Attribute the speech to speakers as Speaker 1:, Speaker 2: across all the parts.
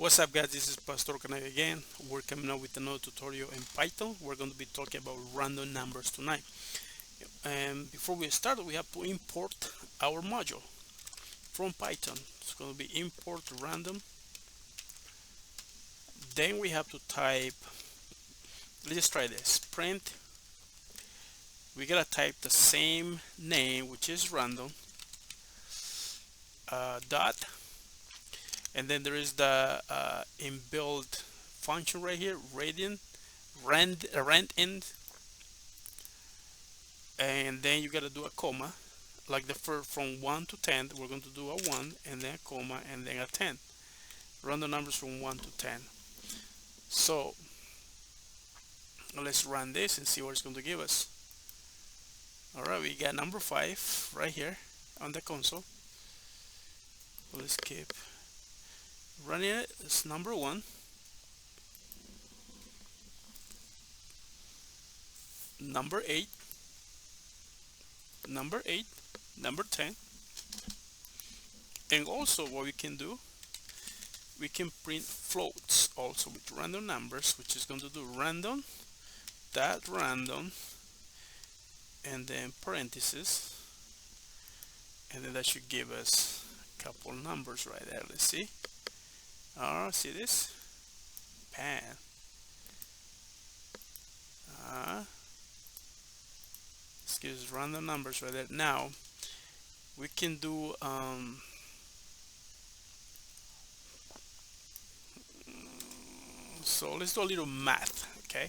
Speaker 1: What's up, guys? This is Pastor Canay again. We're coming up with another tutorial in Python. We're going to be talking about random numbers tonight. And before we start, we have to import our module from Python. It's going to be import random. Then we have to type, let's just try this, print. We gotta type the same name, which is random, dot, and then there is the inbuilt function right here, rand end, and then you gotta do a comma, like the first from 1 to 10. We're going to do a 1 and then a comma and then a 10. Random numbers from 1 to 10. So let's run this and see what it's going to give us. All right, we got number 5 right here on the console. Let's keep running it. It's number 1, number 8, number 8, number 10. And also what we can do, we can print floats also with random numbers, which is going to do random dot random and then parentheses, and then that should give us a couple numbers right there. Let's see. See this? Pan. This gives random numbers right there. Now we can do so let's do a little math, okay?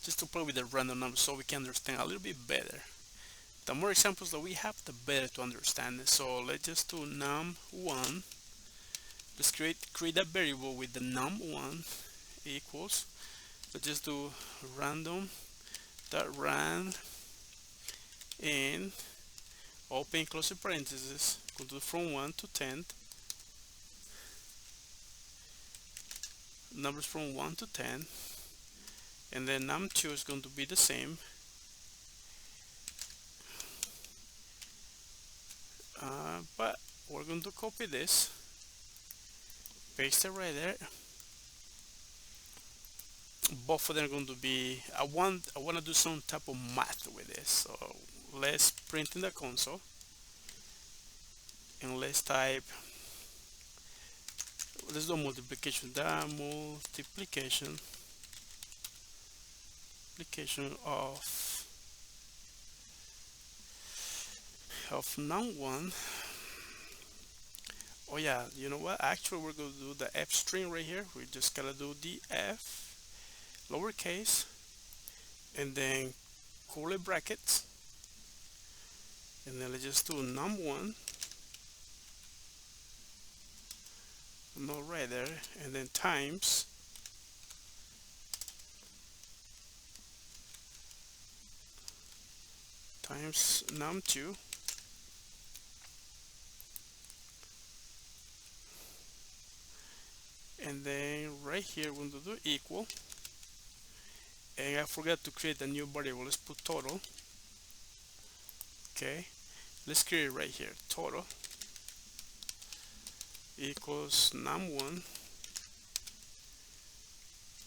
Speaker 1: Just to play with the random numbers so we can understand a little bit better. The more examples that we have, the better to understand it. So let's just do num1. Let's create a variable with the num1 equals. Let's just do random dot rand in open close parentheses, go to from 1 to 10, numbers from 1 to 10, and then num2 is going to be the same. But we're going to copy this, paste it right there. Both of them are going to be, I want to do some type of math with this. So let's print in the console and let's type, let's do multiplication. The multiplication of num1. Oh yeah, you know what? Actually, we're going to do the f string right here. We just gotta do the f lowercase and then curly brackets, and then let's just do num1, no right there, and then times num2, and then right here we're going to do equal, and I forgot to create a new variable. Let's put total. Okay, let's create it right here, total equals num1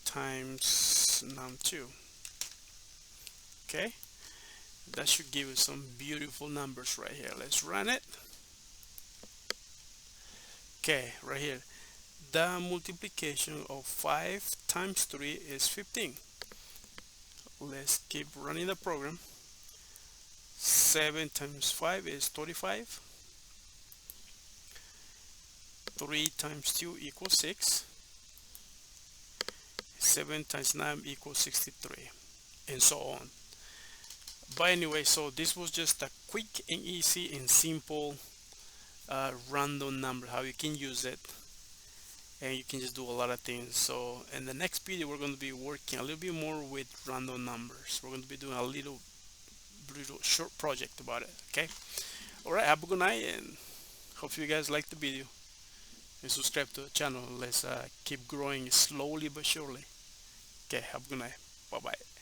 Speaker 1: times num2. Okay, that should give us some beautiful numbers right here. Let's run it. Okay, right here, the multiplication of 5 times 3 is 15. Let's keep running the program. 7 times 5 is 35. 3 times 2 equals 6. 7 times 9 equals 63, and so on. But anyway, so this was just a quick and easy and simple random number, how you can use it, and you can just do a lot of things. So in the next video, we're going to be working a little bit more with random numbers. We're going to be doing a little short project about it. Okay, all right, have a good night, and hope you guys like the video and subscribe to the channel. Let's keep growing slowly but surely. Okay, have a good night. Bye bye.